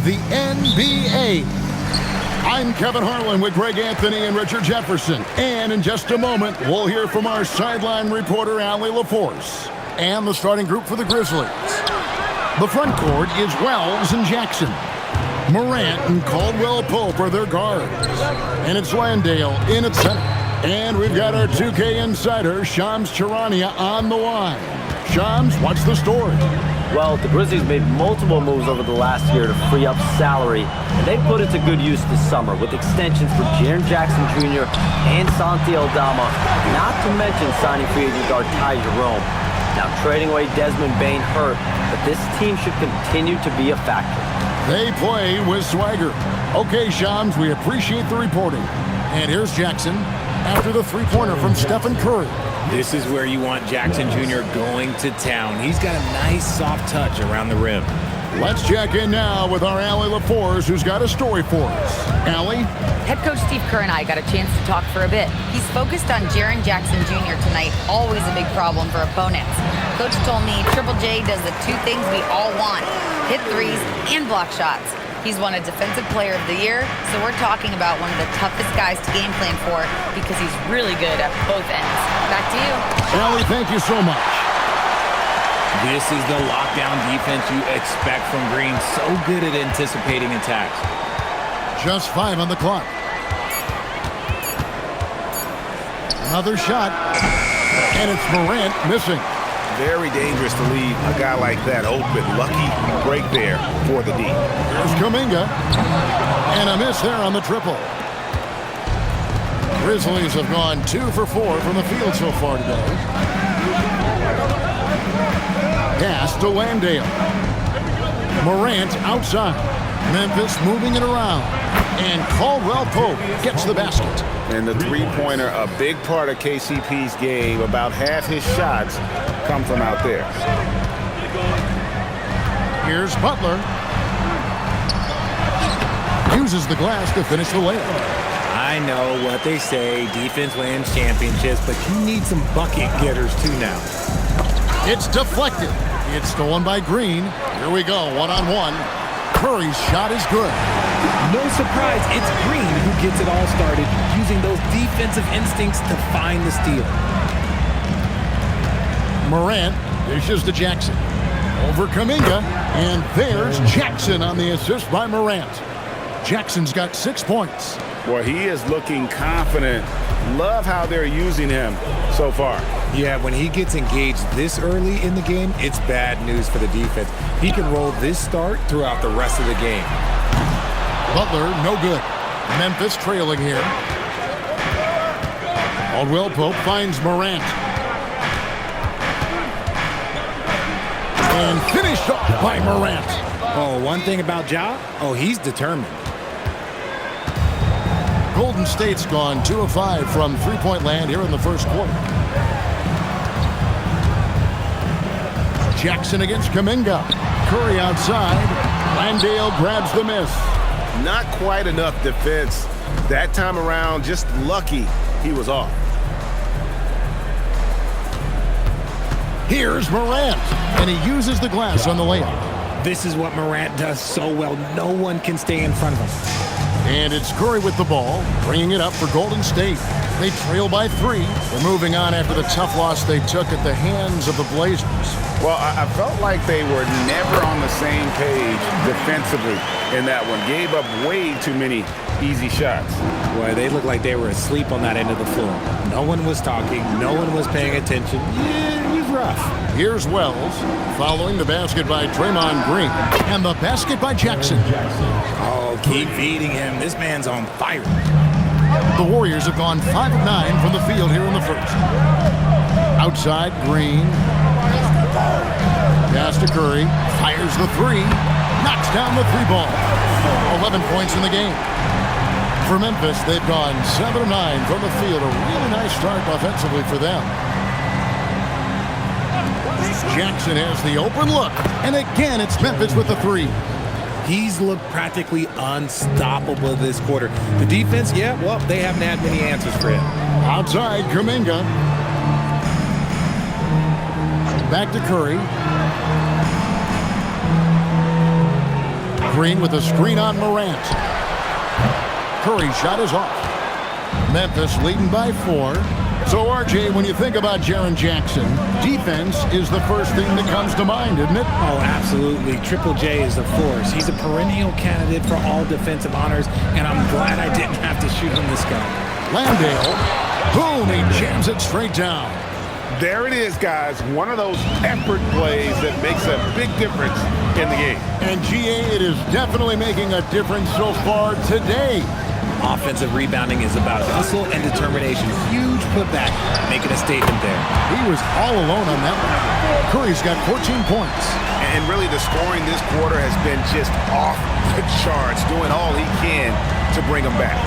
the NBA. I'm Kevin Harlan with Greg Anthony and Richard Jefferson. And in just a moment, we'll hear from our sideline reporter, Allie LaForce, and the starting group for the Grizzlies. The front court is Wells and Jackson. Morant and Caldwell Pope are their guards. And it's Landale in at center. And we've got our 2K insider, Shams Charania, on the line. Shams, what's the story? Well, the Grizzlies made multiple moves over the last year to free up salary, and they put it to good use this summer with extensions for Jaren Jackson Jr. and Santi Aldama, not to mention signing free agent guard Ty Jerome. Now, trading away Desmond Bane hurt, but this team should continue to be a factor. They play with swagger. Okay, Shams, we appreciate the reporting. And here's Jackson after the three-pointer from Stephen Curry. This is where you want Jackson Jr. going to town. He's got a nice soft touch around the rim. Let's check in now with our Allie LaForce, who's got a story for us. Allie? Head coach Steve Kerr and I got a chance to talk for a bit. He's focused on Jaren Jackson Jr. tonight, always a big problem for opponents. Coach told me Triple J does the two things we all want, hit threes and block shots. He's won a Defensive Player of the Year, so we're talking about one of the toughest guys to game plan for because he's really good at both ends. Back to you. Allie, thank you so much. This is the lockdown defense you expect from Green. So good at anticipating attacks. Just 5 on the clock. Another shot, and it's Morant missing. Very dangerous to leave a guy like that open. Lucky break there for the D. Here's Kuminga, and a miss there on the triple. Grizzlies have gone 2 for 4 from the field so far today. Pass to Landale. Morant outside. Memphis moving it around. And Caldwell Pope gets the basket. And the three-pointer, a big part of KCP's game. About half his shots come from out there. Here's Butler. Uses the glass to finish the layup. I know what they say, defense wins championships, but you need some bucket getters too now. It's deflected. It's stolen by Green. Here we go, one-on-one. Curry's shot is good. No surprise, it's Green who gets it all started, using those defensive instincts to find the steal. Morant dishes to Jackson. Over Kuminga, and there's Jackson on the assist by Morant. Jackson's got 6 points. Well, he is looking confident. Love how they're using him so far. Yeah, when he gets engaged this early in the game, it's bad news for the defense. He can roll this start throughout the rest of the game. Butler, no good. Memphis trailing here. Caldwell Pope finds Morant. And finished off by Morant. Oh, one thing about Ja, he's determined. Golden State's gone 2 of 5 from three-point land here in the first quarter. Jackson against Kuminga. Curry outside. Landale grabs the miss. Not quite enough defense that time around. Just lucky he was off. Here's Morant, and he uses the glass on the layup. This is what Morant does so well. No one can stay in front of him. And it's Curry with the ball, bringing it up for Golden State. They trail by 3. They're moving on after the tough loss they took at the hands of the Blazers. Well, I felt like they were never on the same page defensively in that one. Gave up way too many easy shots. Boy, they looked like they were asleep on that end of the floor. No one was talking. No one was paying attention. Yeah, it was rough. Here's Wells, following the basket by Draymond Green, and the basket by Jackson. Oh, keep feeding him. This man's on fire. The Warriors have gone 5 of 9 from the field here in the first. Outside, Green. Pass to Curry. Fires the 3. Knocks down the 3 ball. 11 points in the game. For Memphis, they've gone 7 of 9 from the field. A really nice start offensively for them. Jackson has the open look. And again, it's Memphis with the 3. He's looked practically unstoppable this quarter. The defense, yeah, well, they haven't had many answers for him. Outside, Kuminga. Back to Curry. Green with a screen on Morant. Curry's shot is off. Memphis leading by 4. So, RJ, when you think about Jaren Jackson, defense is the first thing that comes to mind, isn't it? Oh, absolutely. Triple J is a force. He's a perennial candidate for all defensive honors, and I'm glad I didn't have to shoot him this guy. Landale. Boom, he jams it straight down. There it is, guys. One of those effort plays that makes a big difference in the game. And GA, it is definitely making a difference so far today. Offensive rebounding is about hustle and determination. Huge putback, making a statement there. He was all alone on that one. Curry's got 14 points. And really, the scoring this quarter has been just off the charts, doing all he can to bring them back.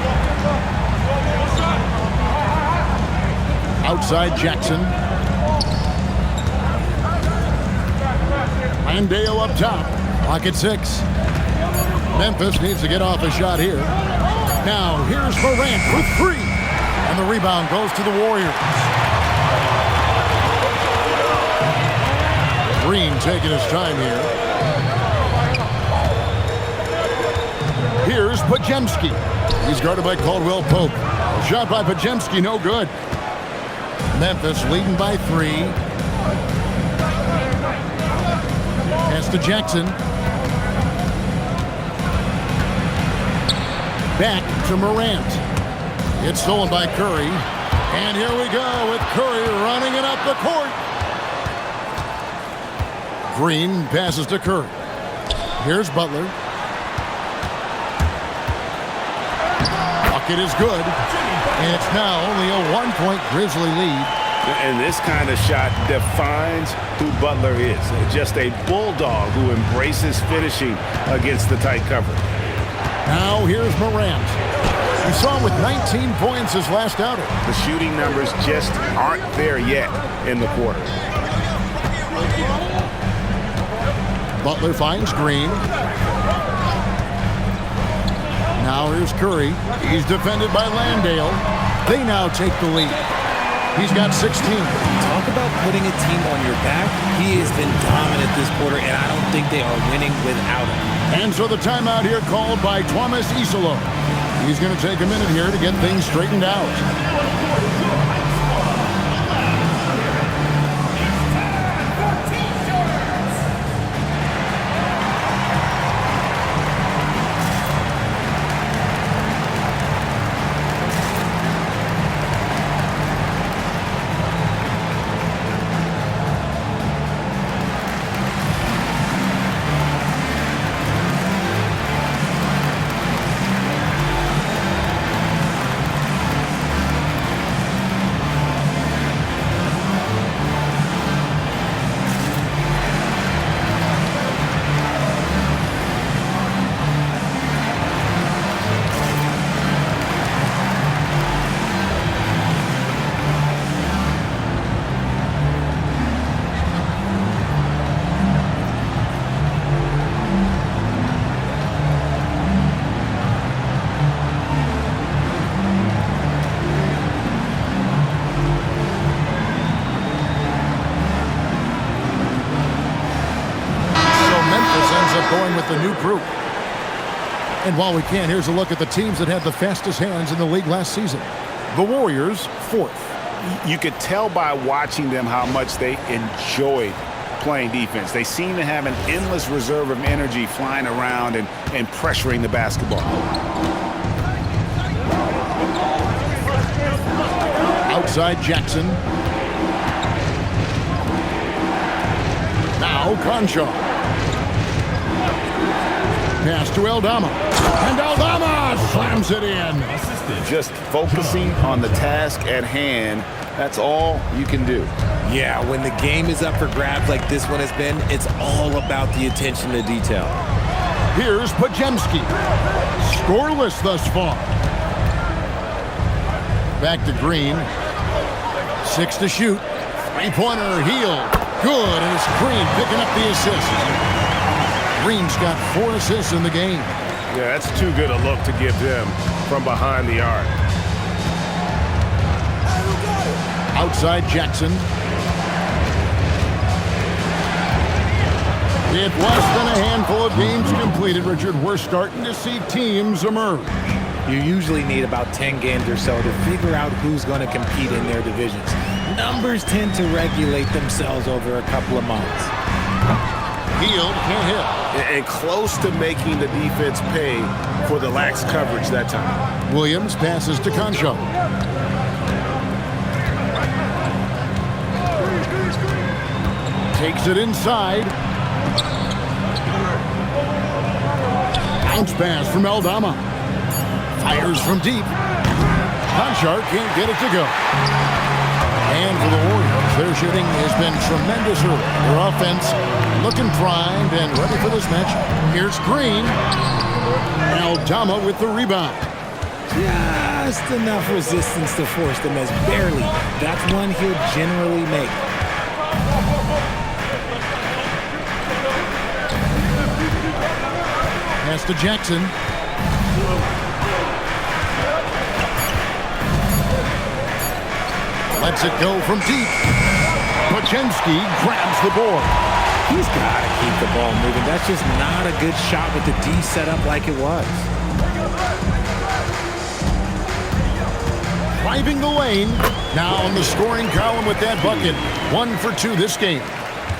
Outside Jackson. Landale up top. Clock at 6. Memphis needs to get off a shot here. Now, here's Morant with 3. And the rebound goes to the Warriors. Green taking his time here. Here's Podziemski. He's guarded by Caldwell Pope. Shot by Podziemski, no good. Memphis leading by 3. Pass to Jackson. Back to Morant. It's stolen by Curry. And here we go with Curry running it up the court. Green passes to Curry. Here's Butler. Bucket is good. And it's now only a 1-point Grizzly lead. And this kind of shot defines who Butler is. Just a bulldog who embraces finishing against the tight cover. Now here's Morant. We saw him with 19 points his last outing. The shooting numbers just aren't there yet in the quarter. Butler finds Green. Now here's Curry. He's defended by Landale. They now take the lead. He's got 16. Talk about putting a team on your back. He has been dominant this quarter, and I don't think they are winning without him. And so the timeout here called by Thomas Isolo. He's going to take a minute here to get things straightened out. Going with the new group. And while we can, here's a look at the teams that had the fastest hands in the league last season. The Warriors, 4th. You could tell by watching them how much they enjoyed playing defense. They seem to have an endless reserve of energy flying around and pressuring the basketball. Outside Jackson. Now Concha. Pass to Aldama. And Aldama slams it in. Just focusing on the task at hand, that's all you can do. Yeah, when the game is up for grabs like this one has been, it's all about the attention to detail. Here's Podziemski. Scoreless thus far. Back to Green. 6 to shoot. 3-pointer, heel. Good, and it's Green picking up the assist. Green's got 4 assists in the game. Yeah, that's too good a look to give them from behind the arc. Outside Jackson. With less than a handful of games completed, Richard, we're starting to see teams emerge. You usually need about 10 games or so to figure out who's going to compete in their divisions. Numbers tend to regulate themselves over a couple of months. Hield can't hit. And close to making the defense pay for the lax coverage that time. Williams passes to Concho. Takes it inside. Bounce pass from Aldama. Fires from deep. Conchar can't get it to go. And for the Warriors, their shooting has been tremendous early. Their offense looking primed and ready for this match. Here's Green. Aldama with the rebound. Just enough resistance to force them as barely. That's one he'll generally make. Pass to Jackson. Lets it go from deep. Pachinski grabs the board. He's got to keep the ball moving. That's just not a good shot with the D set up like it was. Driving the lane. Now in the scoring column with that bucket. 1 for 2 this game.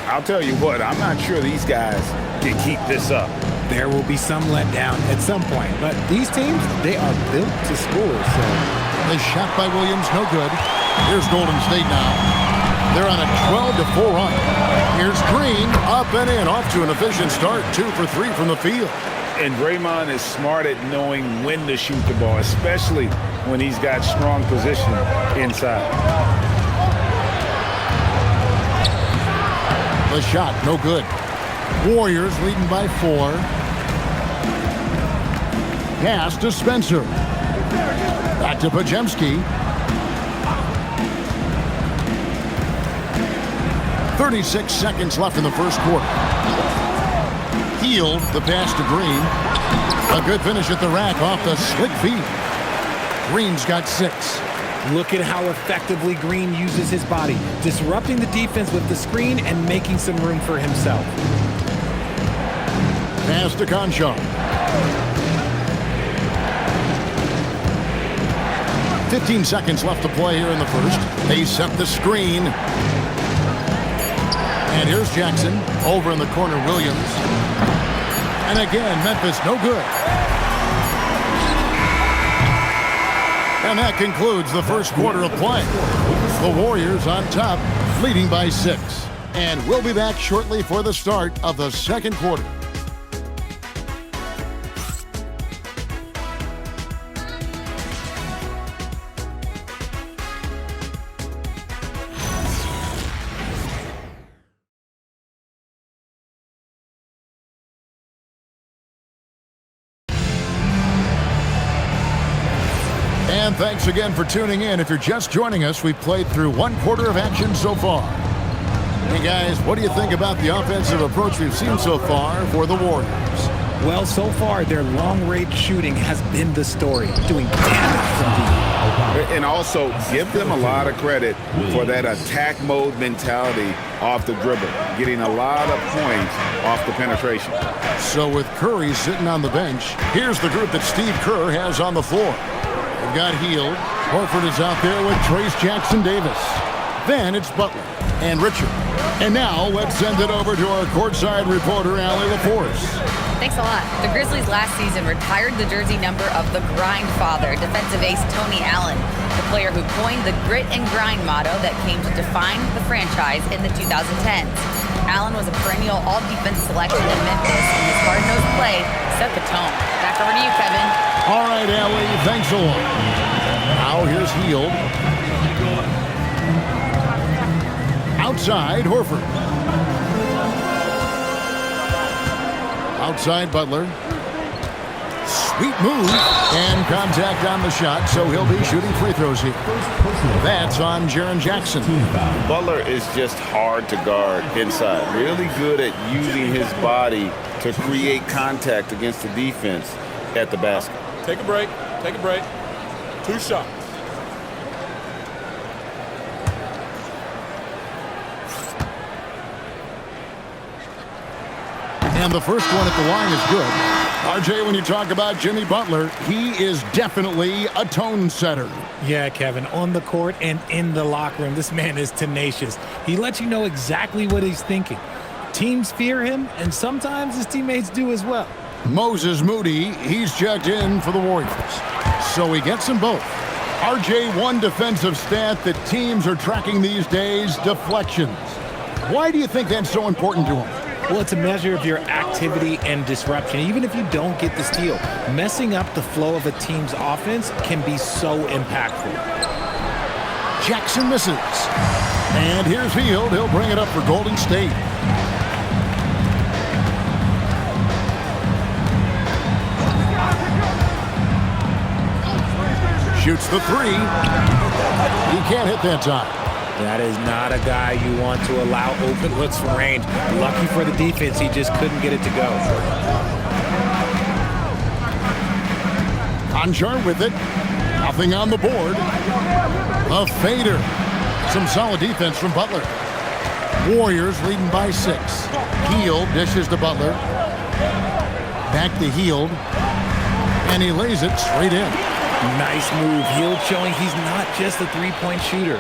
I'll tell you what, I'm not sure these guys can keep this up. There will be some letdown at some point, but these teams, they are built to score, so. The shot by Williams, no good. Here's Golden State now. They're on a 12-4 run. Here's Green, up and in, off to an efficient start, 2 for 3 from the field. And Draymond is smart at knowing when to shoot the ball, especially when he's got strong position inside. The shot, no good. Warriors leading by 4. Pass to Spencer. Back to Pajemski. 36 seconds left in the first quarter. Hield the pass to Green. A good finish at the rack off the slick feed. Green's got 6. Look at how effectively Green uses his body, disrupting the defense with the screen and making some room for himself. Pass to Concho. 15 seconds left to play here in the first. They set the screen. And here's Jackson. Over in the corner, Williams. And again, Memphis, no good. And that concludes the first quarter of play. The Warriors on top, leading by 6. And we'll be back shortly for the start of the second quarter. And thanks again for tuning in. If you're just joining us, we've played through 1 quarter of action so far. Hey guys, what do you think about the offensive approach we've seen so far for the Warriors? Well, so far, their long-range shooting has been the story, doing damage from deep. And also, give them a lot of credit for that attack mode mentality off the dribble, getting a lot of points off the penetration. So with Curry sitting on the bench, here's the group that Steve Kerr has on the floor. They've got Hield. Horford is out there with Trace Jackson-Davis. Then it's Butler and Richard. And now let's send it over to our courtside reporter, Allie LaForce. Thanks a lot. The Grizzlies last season retired the jersey number of the grind father, defensive ace Tony Allen, the player who coined the grit and grind motto that came to define the franchise in the 2010s. Allen was a perennial all-defense selection in Memphis, and his hard-nosed play set the tone. Back over to you, Kevin. All right, Allie, thanks a lot. Now here's Hield. Outside, Horford. Outside, Butler. Sweet move. And contact on the shot, so he'll be shooting free throws here. That's on Jaren Jackson. Butler is just hard to guard inside. Really good at using his body to create contact against the defense at the basket. Take a break. Take a break. 2 shots. And the first one at the line is good. RJ, when you talk about Jimmy Butler, he is definitely a tone setter. Yeah, Kevin, on the court and in the locker room, this man is tenacious. He lets you know exactly what he's thinking. Teams fear him, and sometimes his teammates do as well. Moses Moody, he's checked in for the Warriors. So he gets them both. RJ, one defensive stat that teams are tracking these days, deflections. Why do you think that's so important to him? Well, it's a measure of your activity and disruption. Even if you don't get the steal, messing up the flow of a team's offense can be so impactful. Jackson misses. And here's Hield. He'll bring it up for Golden State. Shoots the three. He can't hit that time. That is not a guy you want to allow open looks from range. Lucky for the defense, he just couldn't get it to go. Conjar with it. Nothing on the board. A fader. Some solid defense from Butler. Warriors leading by 6. Hield dishes to Butler. Back to Hield. And he lays it straight in. Nice move. Hield showing he's not just a three-point shooter.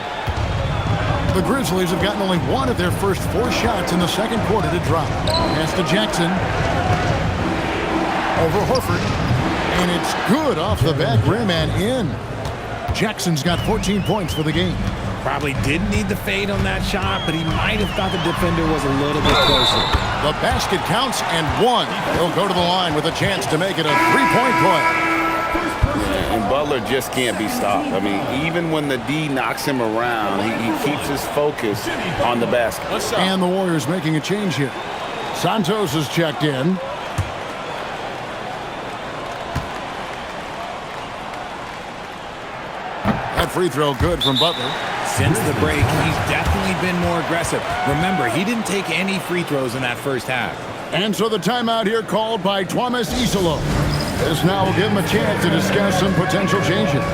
The Grizzlies have gotten only one of their first 4 shots in the second quarter to drop. Pass to Jackson. Over Horford. And it's good off the back rim and in. Jackson's got 14 points for the game. Probably didn't need the fade on that shot, but he might have thought the defender was a little bit closer. The basket counts and 1. He'll go to the line with a chance to make it a 3-point play. And Butler just can't be stopped. I mean, even when the D knocks him around, he keeps his focus on the basket. And the Warriors making a change here. Santos is checked in. That free throw good from Butler. Since the break, he's definitely been more aggressive. Remember, he didn't take any free throws in that first half. And so the timeout here called by Thomas Isolo. This now will give him a chance to discuss some potential changes.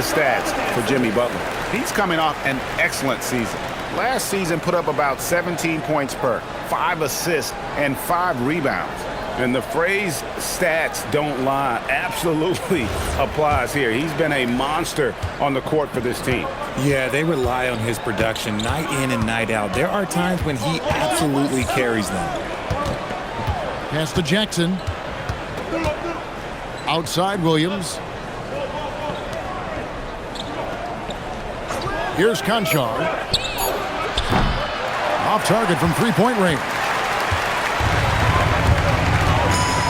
Stats for Jimmy Butler. He's coming off an excellent season. Last season put up about 17 points per, 5 assists, and 5 rebounds. And the phrase stats don't lie absolutely applies here. He's been a monster on the court for this team. Yeah, they rely on his production night in and night out. There are times when he absolutely carries them. Pass to Jackson. Outside Williams. Here's Conchar. Off target from three-point range.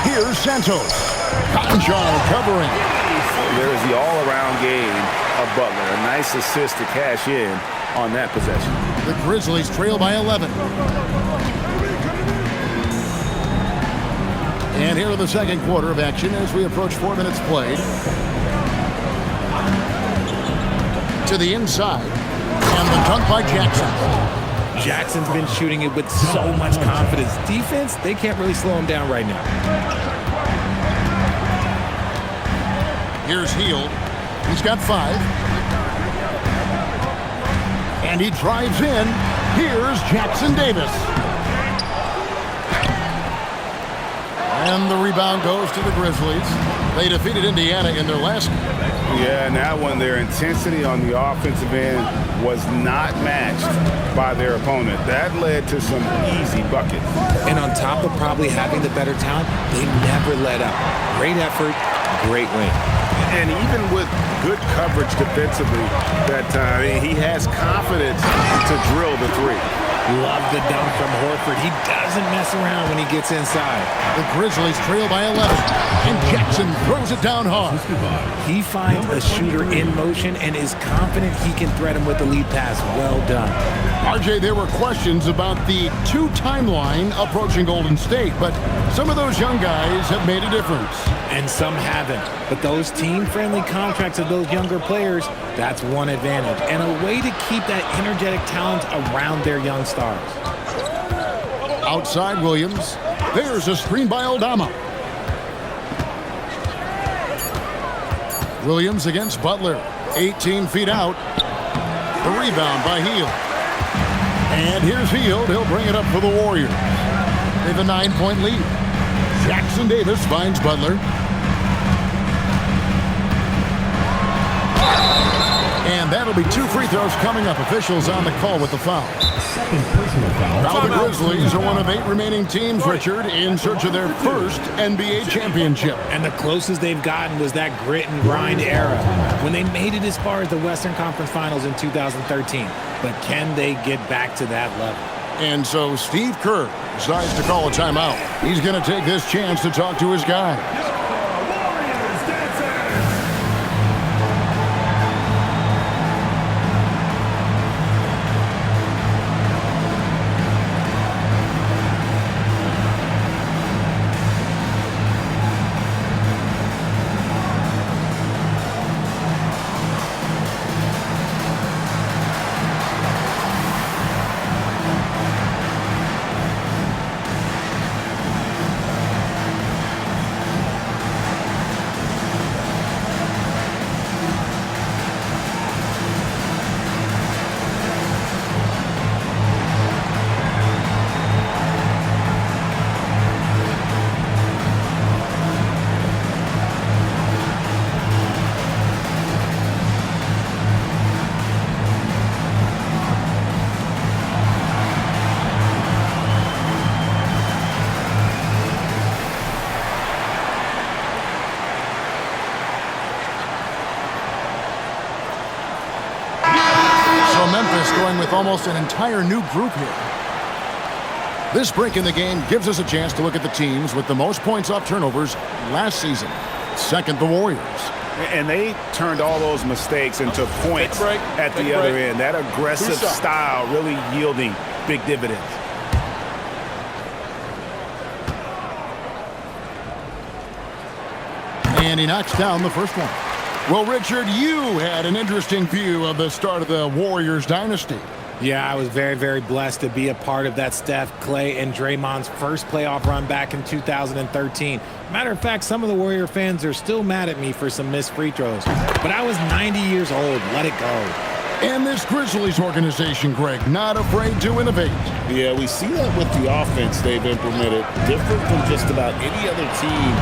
Here's Santos. Conchar covering. There's the all-around game of Butler. A nice assist to cash in on that possession. The Grizzlies trail by 11. And here in the second quarter of action as we approach 4 minutes played. To the inside. And the dunk by Jackson. Jackson's been shooting it with so much confidence. Defense, they can't really slow him down right now. Here's Hield. He's got 5. And he drives in. Here's Jackson Davis. And the rebound goes to the Grizzlies. They defeated Indiana in their last game. Yeah, and that one, their intensity on the offensive end was not matched by their opponent. That led to some easy buckets. And on top of probably having the better talent, they never let up. Great effort, great win. And even with good coverage defensively that time, he has confidence to drill the three. Love the dunk from Horford. He doesn't mess around when he gets inside. The Grizzlies trail by 11, and Jackson throws it down hard. He finds a shooter in motion and is confident he can thread him with the lead pass. Well done. RJ, there were questions about the 2 timeline approaching Golden State, but some of those young guys have made a difference. And some haven't. But those team-friendly contracts of those younger players, that's one advantage. And a way to keep that energetic talent around their young stars. Outside Williams. There's a screen by Aldama. Williams against Butler. 18 feet out. The rebound by Hield. And here's Hield. He'll bring it up for the Warriors. They have a 9-point lead. Jackson Davis finds Butler. And that'll be 2 free throws coming up. Officials on the call with the foul. Now the Grizzlies are one of 8 remaining teams, Richard, in search of their first NBA championship. And the closest they've gotten was that grit and grind era when they made it as far as the Western Conference Finals in 2013. But can they get back to that level? And so Steve Kerr decides to call a timeout. He's going to take this chance to talk to his guys. Memphis going with almost an entire new group here. This break in the game gives us a chance to look at the teams with the most points off turnovers last season. Second, the Warriors. And they turned all those mistakes into points at the other end. That aggressive style really yielding big dividends. And he knocks down the first one. Well, Richard, you had an interesting view of the start of the Warriors dynasty. Yeah, I was very, very blessed to be a part of that Steph, Clay, and Draymond's first playoff run back in 2013. Matter of fact, some of the Warrior fans are still mad at me for some missed free throws. But I was 90 years old. Let it go. And this Grizzlies organization, Greg, not afraid to innovate. Yeah, we see that with the offense they've implemented, different from just about any other team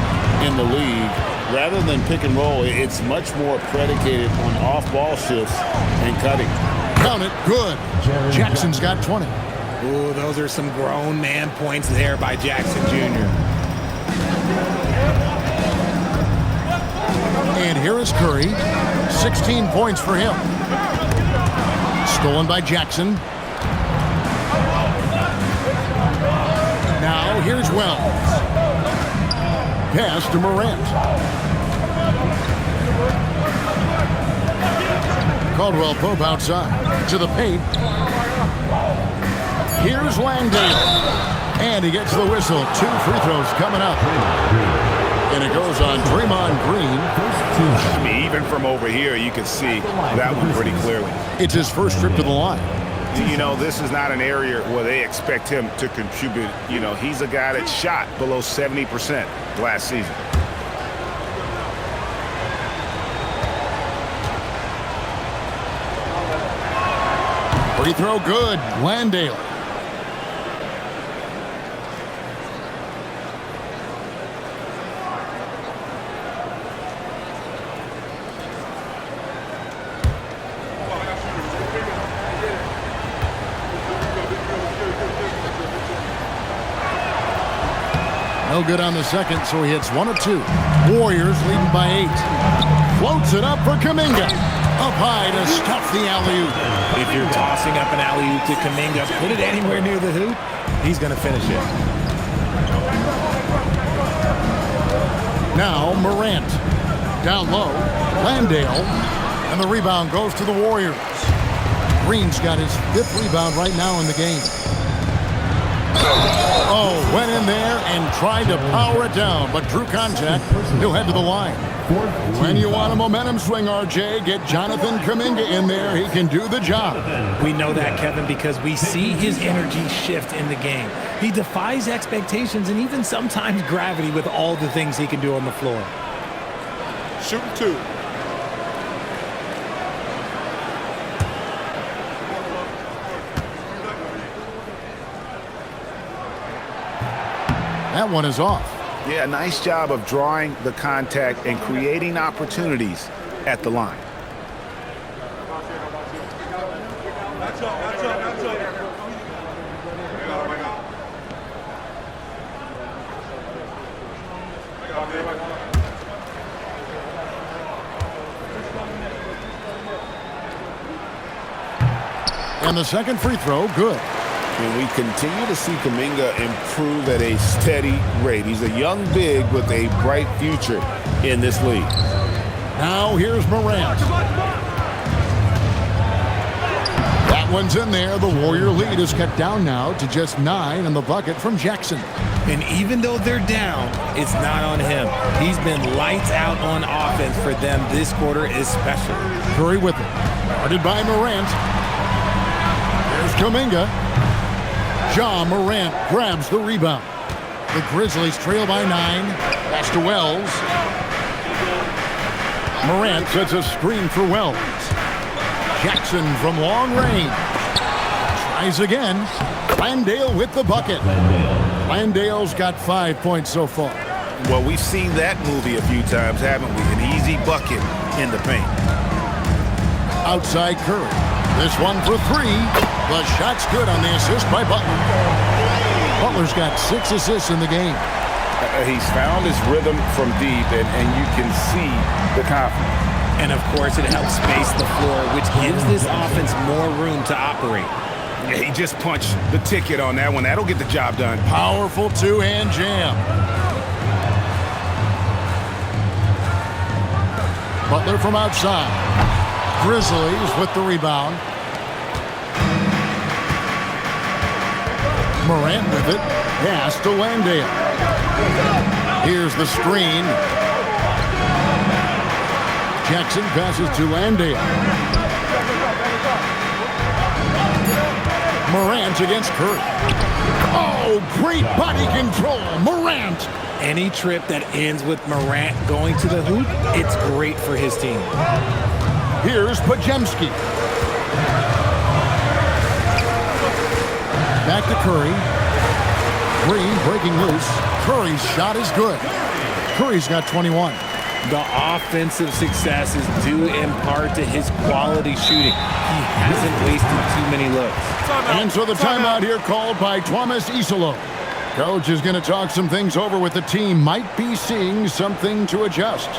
in the league. Rather than pick and roll, it's much more predicated on off-ball shifts and cutting. Count it, good. Jackson's got 20. Ooh, those are some grown man points there by Jackson Jr. And here is Curry. 16 points for him. Stolen by Jackson. Now here's Wells. Pass to Morant. Caldwell Pope outside to the paint. Here's Langdale. And he gets the whistle. 2 free throws coming up. And it goes on Draymond Green. I mean, even from over here, you can see that one pretty clearly. It's his first trip to the line. You know, this is not an area where they expect him to contribute. You know, he's a guy that shot below 70% last season. Free throw good. Landale. No good on the second, so he hits 1 of 2. Warriors leading by 8. Floats it up for Kuminga. Up high to stuff the alley-oop. If you're tossing up an alley-oop to Kuminga, put it anywhere near the hoop, he's going to finish it. Now Morant. Down low, Landale. And the rebound goes to the Warriors. Green's got his 5th rebound right now in the game. Oh, went in there and tried to power it down, but drew contact. He'll head to the line. When you want a momentum swing, RJ, get Jonathan Kuminga in there. He can do the job. We know that, Kevin, because we see his energy shift in the game. He defies expectations and even sometimes gravity with all the things he can do on the floor. Shooting 2. That one is off. Yeah, nice job of drawing the contact and creating opportunities at the line. And the second free throw, good. And we continue to see Kuminga improve at a steady rate. He's a young big with a bright future in this league. Now here's Morant. That one's in there. The Warrior lead is cut down now to just 9 in the bucket from Jackson. And even though they're down, it's not on him. He's been lights out on offense for them this quarter especially. Curry with it. Guarded by Morant. Here's Kuminga. Ja Morant grabs the rebound. The Grizzlies trail by 9. Pass to Wells. Morant sets a screen for Wells. Jackson from long range. Tries again. Landale with the bucket. Landale's got 5 points so far. Well, we've seen that movie a few times, haven't we? An easy bucket in the paint. Outside Curry. This one for 3. The shot's good on the assist by Butler. Butler's got 6 assists in the game. He's found his rhythm from deep, and you can see the confidence. And, of course, it helps space the floor, which gives this offense more room to operate. Yeah, he just punched the ticket on that one. That'll get the job done. Powerful two-hand jam. Butler from outside. Grizzlies with the rebound. Morant with it. Pass to Landale. Here's the screen. Jackson passes to Landale. Morant against Curry. Oh, great body control. Morant. Any trip that ends with Morant going to the hoop, it's great for his team. Here's Pajemski. Back to Curry. Green breaking loose. Curry's shot is good. Curry's got 21. The offensive success is due in part to his quality shooting. He hasn't wasted too many looks. And so the timeout here called by Thomas Isolo. Coach is going to talk some things over with the team. Might be seeing something to adjust.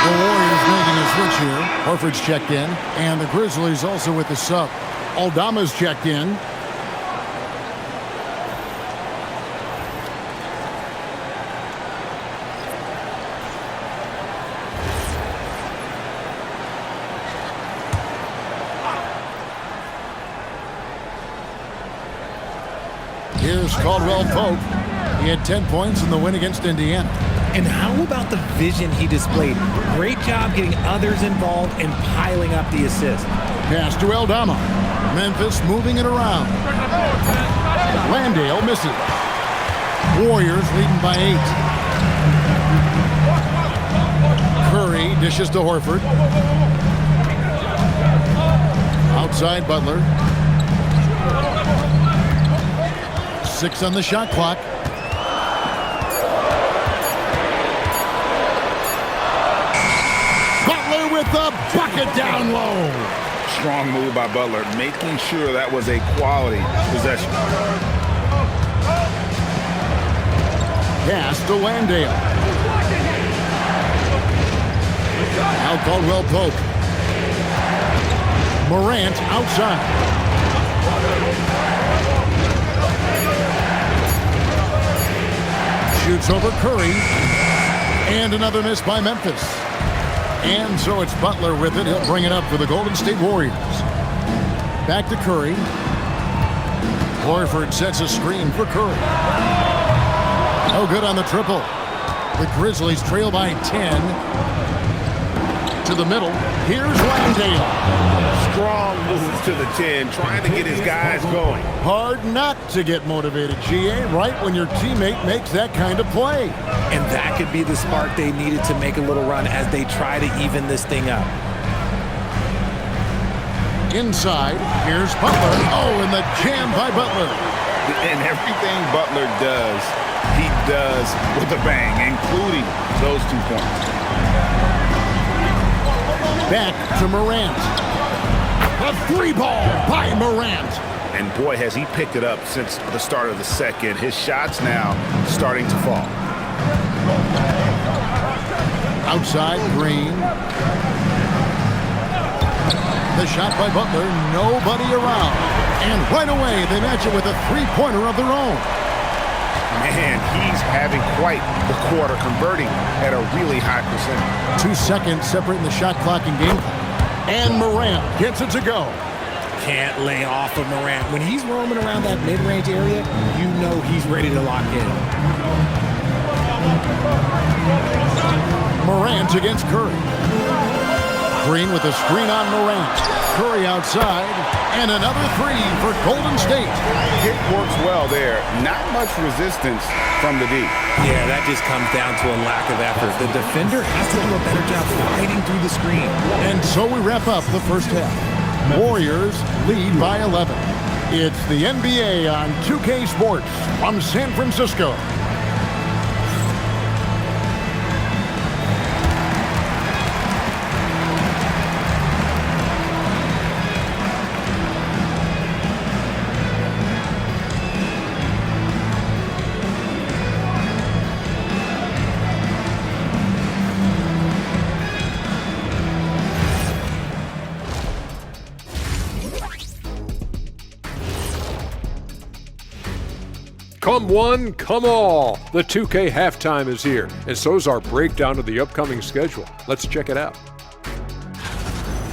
The Warriors making a switch here. Horford's checked in. And the Grizzlies also with the sub. Aldama's checked in. Here's Caldwell Pope. He had 10 points in the win against Indiana. And how about the vision he displayed? Great job getting others involved and piling up the assists. Pass to Aldama. Memphis moving it around. Landale misses. Warriors leading by 8. Curry dishes to Horford. Outside Butler. 6 on the shot clock. Butler with the bucket down low. Strong move by Butler, making sure that was a quality possession. Pass to Landale. Now Caldwell Pope. Morant outside. Shoots over Curry. And another miss by Memphis. And so it's Butler with it. He'll bring it up for the Golden State Warriors. Back to Curry. Horford sets a screen for Curry. No good on the triple. The Grizzlies trail by 10. To the middle. Here's Landale. Strong moves to the 10, trying to get his guys going. Hard not to get motivated, GA, right when your teammate makes that kind of play. And that could be the spark they needed to make a little run as they try to even this thing up. Inside, here's Butler. Oh, and the jam by Butler. And everything Butler does, he does with a bang, including those 2 points. Back to Morant. A 3-ball by Morant. And boy, has he picked it up since the start of the second. His shots now starting to fall. Outside, Green. The shot by Butler, nobody around. And right away, they match it with a three-pointer of their own. Man, he's having quite the quarter, converting at a really high percentage. 2 seconds separating the shot clock and game clock. And Morant gets it to go. Can't lay off of Morant. When he's roaming around that mid-range area, you know he's ready to lock in. Morant against Curry. Green with a screen on Morant. Curry outside. And another three for Golden State. It works well there. Not much resistance from the D. Yeah, that just comes down to a lack of effort. The defender has to do a better job fighting through the screen. And so we wrap up the first half. Warriors lead by 11. It's the NBA on 2K Sports from San Francisco. Come one, come all. The 2K halftime is here, and so is our breakdown of the upcoming schedule. Let's check it out.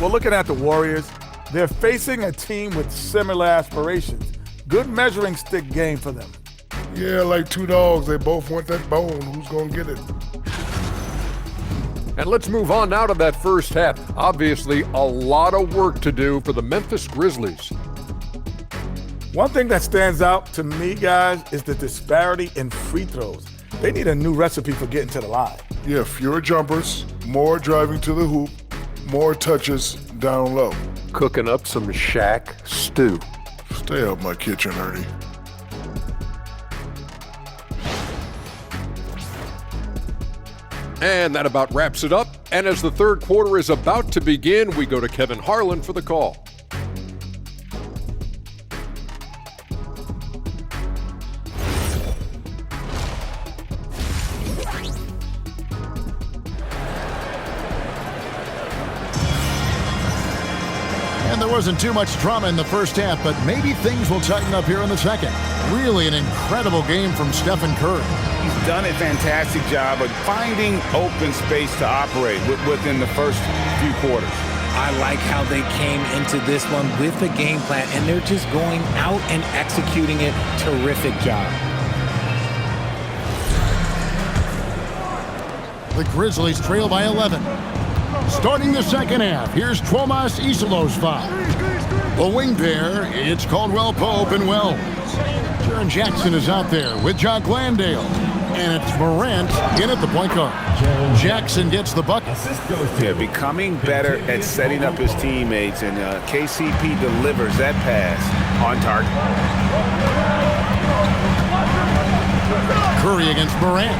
Well, looking at the Warriors, they're facing a team with similar aspirations. Good measuring stick game for them. Yeah, like two dogs, they both want that bone. Who's gonna get it? And let's move on now to that first half. Obviously, a lot of work to do for the Memphis Grizzlies. One thing that stands out to me, guys, is the disparity in free throws. They need a new recipe for getting to the line. Yeah, fewer jumpers, more driving to the hoop, more touches down low. Cooking up some Shaq stew. Stay out my kitchen, Ernie. And that about wraps it up. And as the third quarter is about to begin, we go to Kevin Harlan for the call. there wasn't too much drama in the first half, but maybe things will tighten up here in the second. Really an incredible game from Stephen Curry. He's done a fantastic job of finding open space to operate within the first few quarters. I like how they came into this one with a game plan, and they're just going out and executing it. Terrific job. The Grizzlies trail by 11. Starting the second half, here's Tomas Isolos's foul. The wing pair, it's Caldwell Pope and Wells. Jaren Jackson is out there with Jock Landale. And it's Morant in at the point guard. Jackson gets the bucket. Yeah, becoming better at setting up his teammates, and KCP delivers that pass on target. Curry against Morant.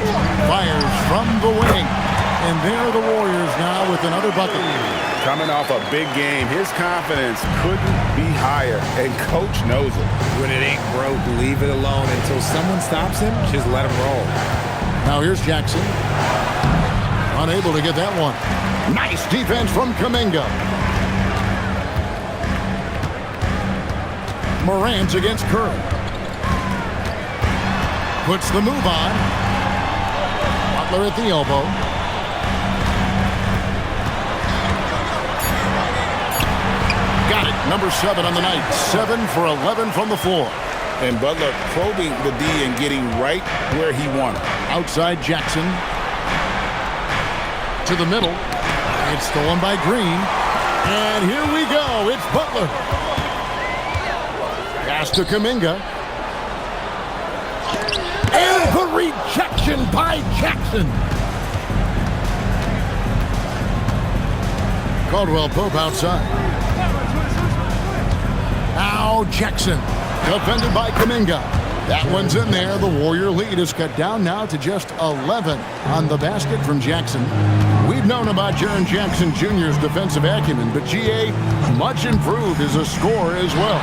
Fires from the wing. And there are the Warriors now with another bucket. Coming off a big game, his confidence couldn't be higher, and Coach knows it. When it ain't broke, leave it alone until someone stops him. Just let him roll. Now here's Jackson. Unable to get that one. Nice defense from Kuminga. Morant against Curry. Puts the move on. Butler at the elbow. Got it. Number 7 on the night. 7 for 11 from the floor. And Butler probing the D and getting right where he wanted. Outside Jackson. To the middle. It's stolen by Green. And here we go. It's Butler. Pass to Kuminga. And the rejection by Jackson. Caldwell Pope outside. Now Jackson, defended by Kuminga. That one's in there. The Warrior lead is cut down now to just 11 on the basket from Jackson. We've known about Jaren Jackson Jr.'s defensive acumen, but GA much improved as a scorer as well.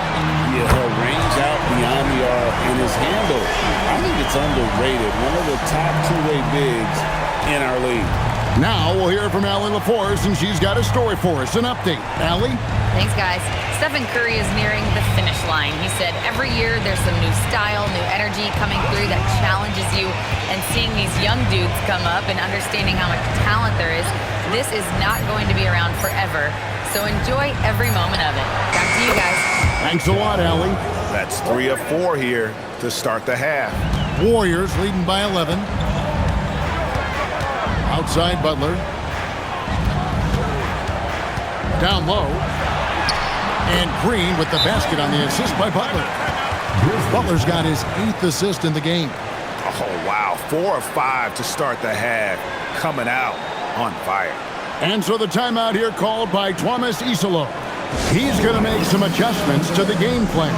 Yeah, he'll range out beyond the arc, and his handle, I think it's underrated. One of the top two-way bigs in our league. Now we'll hear from Allie LaForce, and she's got a story for us. An update. Allie? Thanks, guys. Stephen Curry is nearing the finish line. He said every year there's some new style, new energy coming through that challenges you. And seeing these young dudes come up and understanding how much talent there is, this is not going to be around forever. So enjoy every moment of it. Back to you guys. Thanks a lot, Allie. That's 3 of 4 here to start the half. Warriors leading by 11. Outside Butler. Down low. And Green with the basket on the assist by Butler. Butler's got his 8th assist in the game. Oh, wow. 4 of 5 to start the half. Coming out on fire. And so the timeout here called by Tomas Isolo. He's going to make some adjustments to the game plan.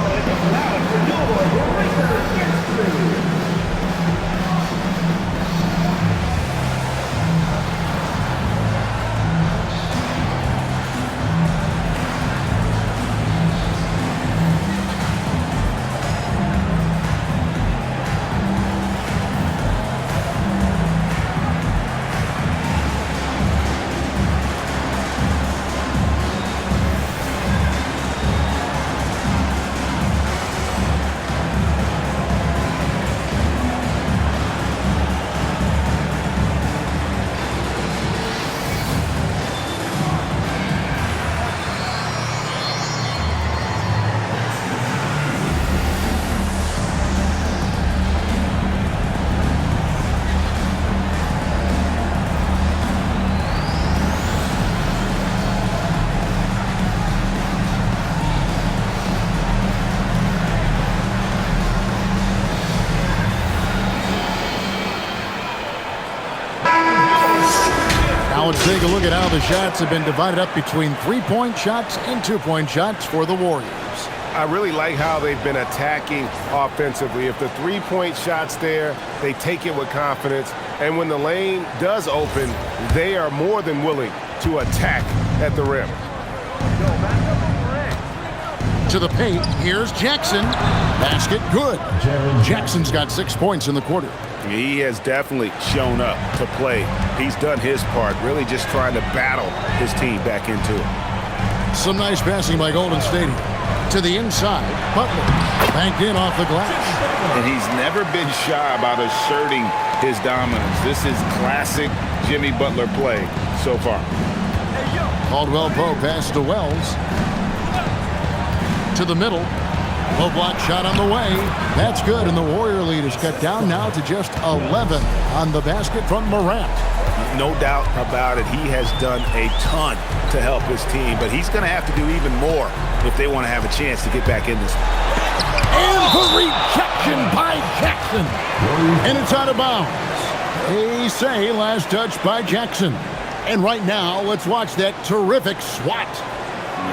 Let's take a look at how the shots have been divided up between three-point shots and two-point shots for the Warriors. I really like how they've been attacking offensively. If the three-point shot's there, they take it with confidence. And when the lane does open, they are more than willing to attack at the rim. To the paint, here's Jackson. Basket good. Jackson's got 6 points in the quarter. He has definitely shown up to play. He's done his part, really just trying to battle his team back into it. Some nice passing by Golden State. To the inside, Butler banked in off the glass. And he's never been shy about asserting his dominance. This is classic Jimmy Butler play so far. Caldwell Pope pass to Wells. To the middle. Low block shot on the way. That's good, and the Warrior lead is cut down now to just 11 on the basket from Morant. No doubt about it. He has done a ton to help his team, but he's going to have to do even more if they want to have a chance to get back in this. And the rejection by Jackson. And it's out of bounds. They say last touch by Jackson. And right now, let's watch that terrific swat.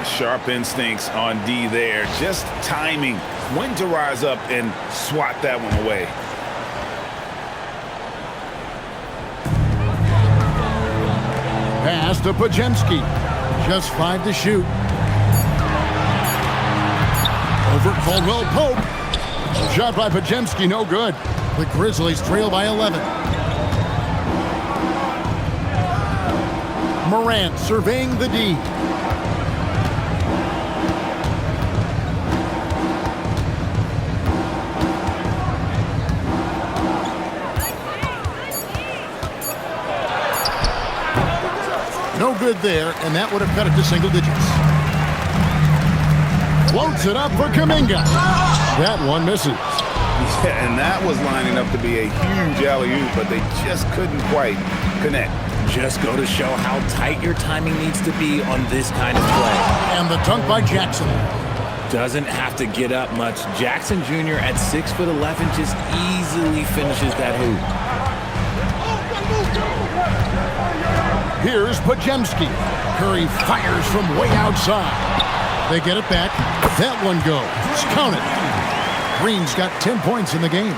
Sharp instincts on D there. Just timing when to rise up and swat that one away. Pass to Pajemski. Just 5 to shoot. Over Caldwell Pope. Shot by Pajemski, no good. The Grizzlies trail by 11. Morant surveying the D. No good there, and that would have cut it to single digits. Floats it up for Kuminga. That one misses. Yeah, and that was lining up to be a huge alley-oop, but they just couldn't quite connect. Just go to show how tight your timing needs to be on this kind of play. And the dunk by Jackson. Doesn't have to get up much. Jackson Jr. at 6'11" just easily finishes that hoop. Here's Pajemski. Curry fires from way outside. They get it back. That one goes. Count it. Green's got 10 points in the game.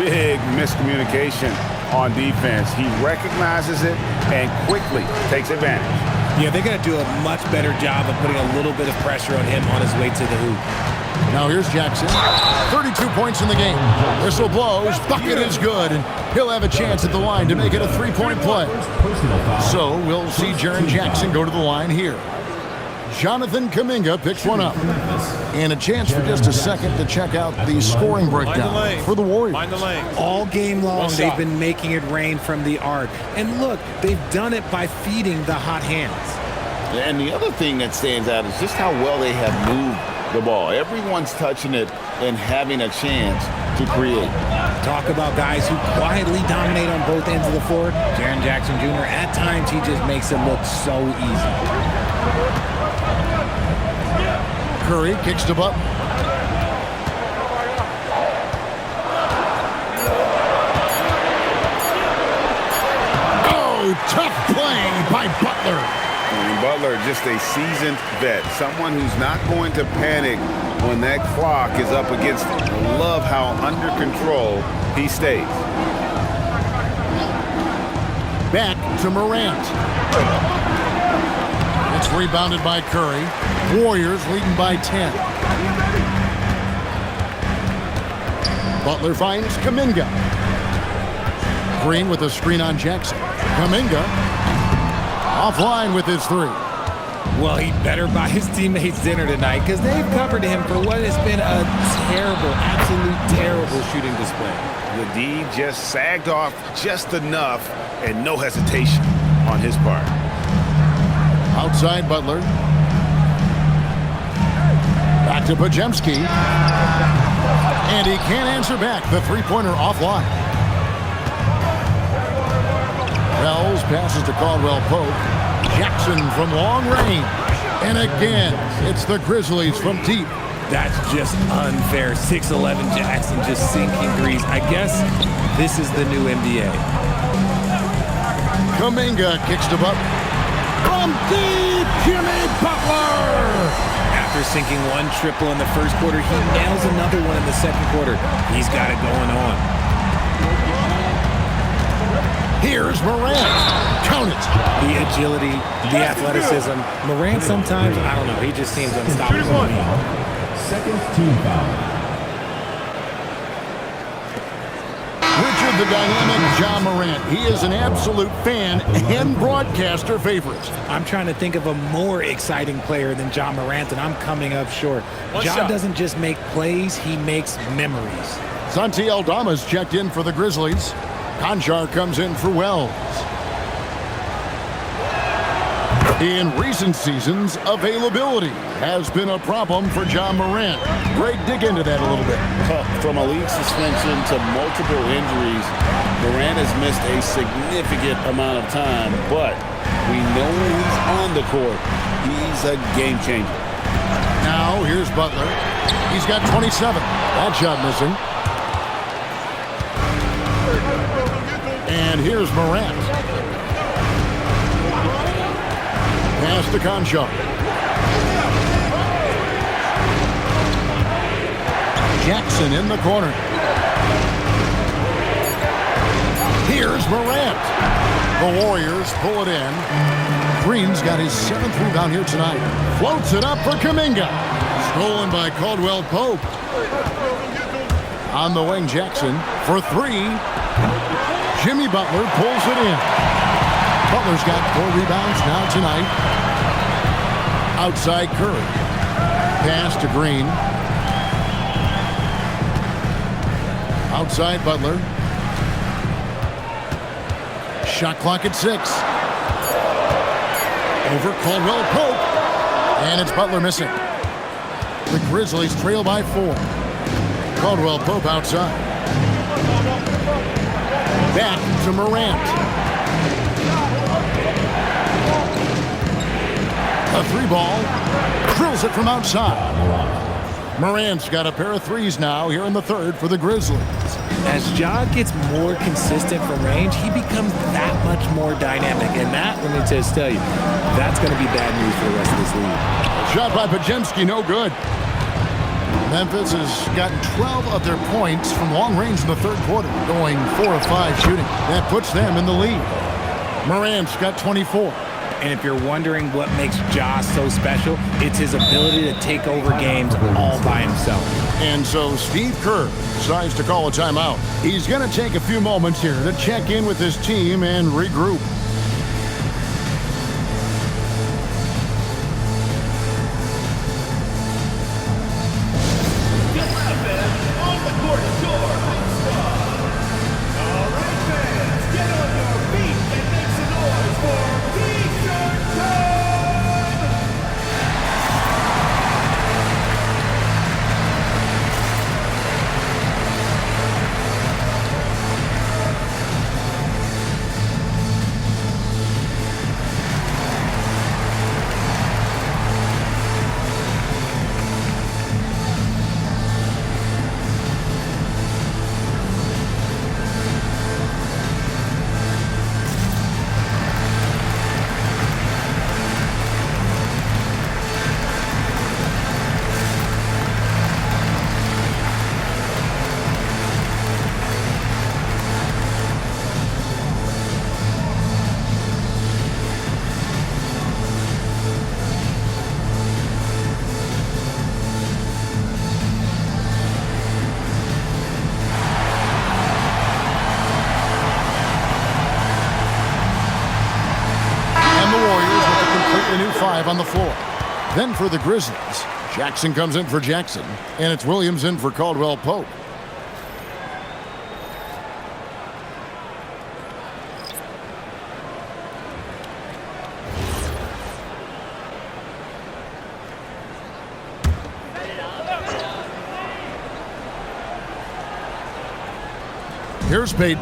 Big miscommunication on defense. He recognizes it and quickly takes advantage. Yeah, they're going to do a much better job of putting a little bit of pressure on him on his way to the hoop. Now here's Jackson. 32 points in the game. Whistle blows. Bucket is good. And he'll have a chance at the line to make it a 3-point play. So we'll see Jaren Jackson go to the line here. Jonathan Kuminga picks one up. And a chance for just a second to check out the scoring breakdown for the Warriors. All game long, they've been making it rain from the arc. And look, they've done it by feeding the hot hands. And the other thing that stands out is just how well they have moved the ball. Everyone's touching it and having a chance to create. Talk about guys who quietly dominate on both ends of the floor. Jaren Jackson Jr., at times, he just makes it look so easy. Curry kicks to Butler. Oh, tough play by Butler. And Butler, just a seasoned vet, someone who's not going to panic when that clock is up against him. I love how under control he stays. Back to Morant. It's rebounded by Curry. Warriors leading by 10. Butler finds Kuminga. Green with a screen on Jackson. Kuminga offline with his three. Well, he better buy his teammates dinner tonight because they've covered him for what has been a terrible, absolute terrible shooting display. The D just sagged off just enough and no hesitation on his part. Outside Butler. Back to Pajemski. And he can't answer back. The three-pointer offline. Wells passes to Caldwell Pope. Jackson from long range. And again, it's the Grizzlies from deep. That's just unfair. 6'11" Jackson just sinking threes. I guess this is the new NBA. Kuminga kicks to Butler. From deep, Jimmy Butler! After sinking one triple in the first quarter, he nails another one in the second quarter. He's got it going on. Here's Morant. Count it. The agility, the athleticism. Morant sometimes, I don't know, he just seems unstoppable. Second team foul. Richard with the dynamic Ja Morant. He is an absolute fan and broadcaster favorite. I'm trying to think of a more exciting player than Ja Morant, and I'm coming up short. Ja doesn't just make plays, he makes memories. Santi Aldama's checked in for the Grizzlies. Conjar comes in for Wells. In recent seasons, availability has been a problem for Ja Morant. Greg, dig into that a little bit. From a league suspension to multiple injuries, Morant has missed a significant amount of time, but we know when he's on the court, he's a game changer. Now, here's Butler. He's got 27. That shot missing. And here's Morant. Pass to Conjar. Jackson in the corner. Here's Morant. The Warriors pull it in. Green's got his 7th rebound here tonight. Floats it up for Kuminga. Stolen by Caldwell Pope. On the wing, Jackson for 3. Jimmy Butler pulls it in. Butler's got 4 rebounds now tonight. Outside Curry. Pass to Green. Outside Butler. Shot clock at 6. Over Caldwell Pope. And it's Butler missing. The Grizzlies trail by 4. Caldwell Pope outside. Back to Morant. A 3-ball. Drills it from outside. Morant's got a pair of 3s now here in the 3rd for the Grizzlies. As Ja gets more consistent from range, he becomes that much more dynamic. And that, let me just tell you, that's going to be bad news for the rest of this league. Shot by Podziemski, no good. Memphis has gotten 12 of their points from long range in the 3rd quarter, going 4 of 5 shooting. That puts them in the lead. Morant's got 24. And if you're wondering what makes Ja so special, it's his ability to take over games all by himself. And so Steve Kerr decides to call a timeout. He's going to take a few moments here to check in with his team and regroup. New 5 on the floor. Then for the Grizzlies, Jackson comes in for Jackson, and it's Williams in for Caldwell Pope. Here's Payton.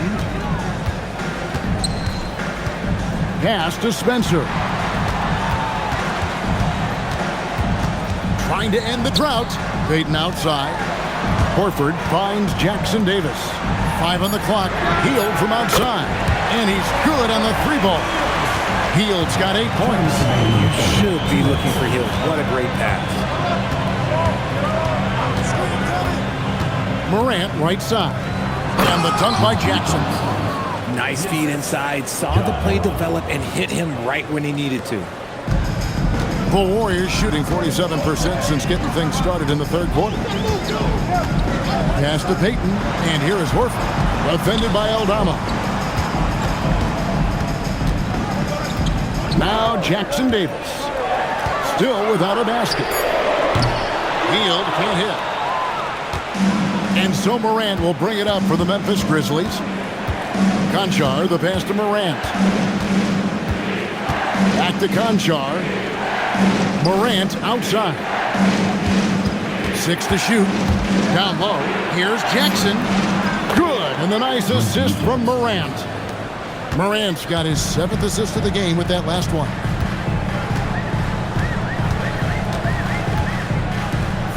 Pass to Spencer. Trying to end the drought. Payton outside. Horford finds Jackson Davis. 5 on the clock. Hield from outside. And he's good on the 3-ball. Hield's got 8 points. You should be looking for Hield. What a great pass. Morant right side. And the dunk by Jackson. Nice feed inside. Saw the play develop and hit him right when he needed to. The Warriors shooting 47% since getting things started in the 3rd quarter. Pass to Payton, and here is Horford. Defended by Aldama. Now Jackson Davis. Still without a basket. Hield can't hit. And so Morant will bring it up for the Memphis Grizzlies. Conchar, the pass to Morant. Back to Conchar. Morant outside. 6 to shoot. Down low. Here's Jackson. Good. And the nice assist from Morant. Morant's got his 7th assist of the game with that last one.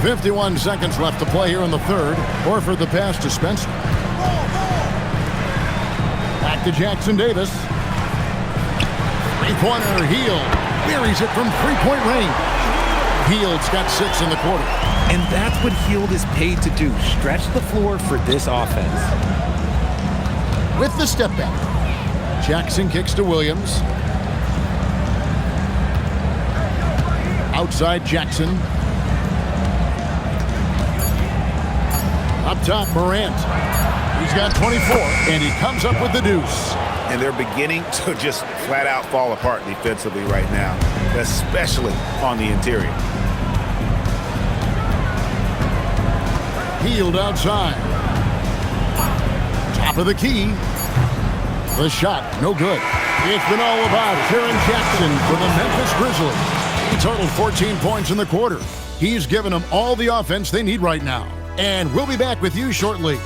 51 seconds left to play here in the third. Horford the pass to Spencer. Back to Jackson Davis. Three-pointer, Hield. Buries it from three-point range. Hield's got 6 in the quarter. And that's what Hield is paid to do, stretch the floor for this offense. With the step back. Jackson kicks to Williams. Outside Jackson. Up top, Morant. He's got 24, and he comes up with the deuce. And they're beginning to just flat out fall apart defensively right now, especially on the interior. Hield outside. Top of the key. The shot, no good. It's been all about Jaren Jackson for the Memphis Grizzlies. He totaled 14 points in the quarter. He's given them all the offense they need right now. And we'll be back with you shortly.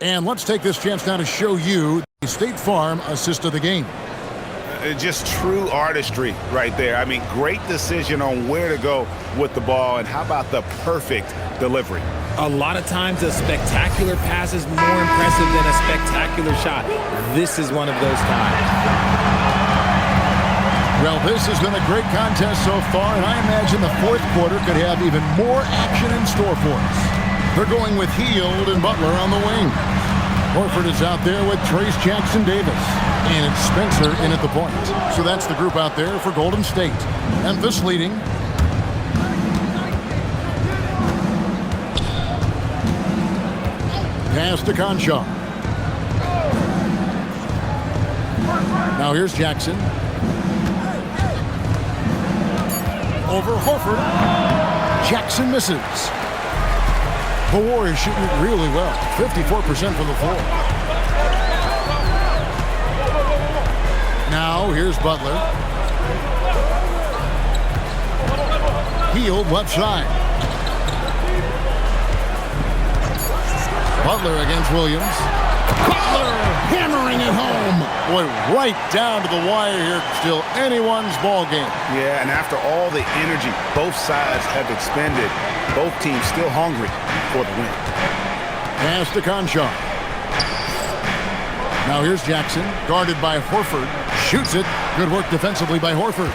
And let's take this chance now to show you the State Farm assist of the game. Just true artistry right there. I mean, great decision on where to go with the ball, and how about the perfect delivery? A lot of times a spectacular pass is more impressive than a spectacular shot. This is one of those times. Well, this has been a great contest so far, and I imagine the fourth quarter could have even more action in store for us. They're going with Hield and Butler on the wing. Horford is out there with Trace Jackson Davis. And it's Spencer in at the point. So that's the group out there for Golden State. Memphis leading. Pass to Conchar. Now here's Jackson. Over Horford. Jackson misses. The Warriors shooting it really well. 54% from the floor. Now, here's Butler. Hield left side. Butler against Williams. Butler hammering it home. Boy, right down to the wire here. Still anyone's ball game. Yeah, and after all the energy both sides have expended, both teams still hungry for the win. Pass to Conchar. Now here's Jackson, guarded by Horford. Shoots it. Good work defensively by Horford.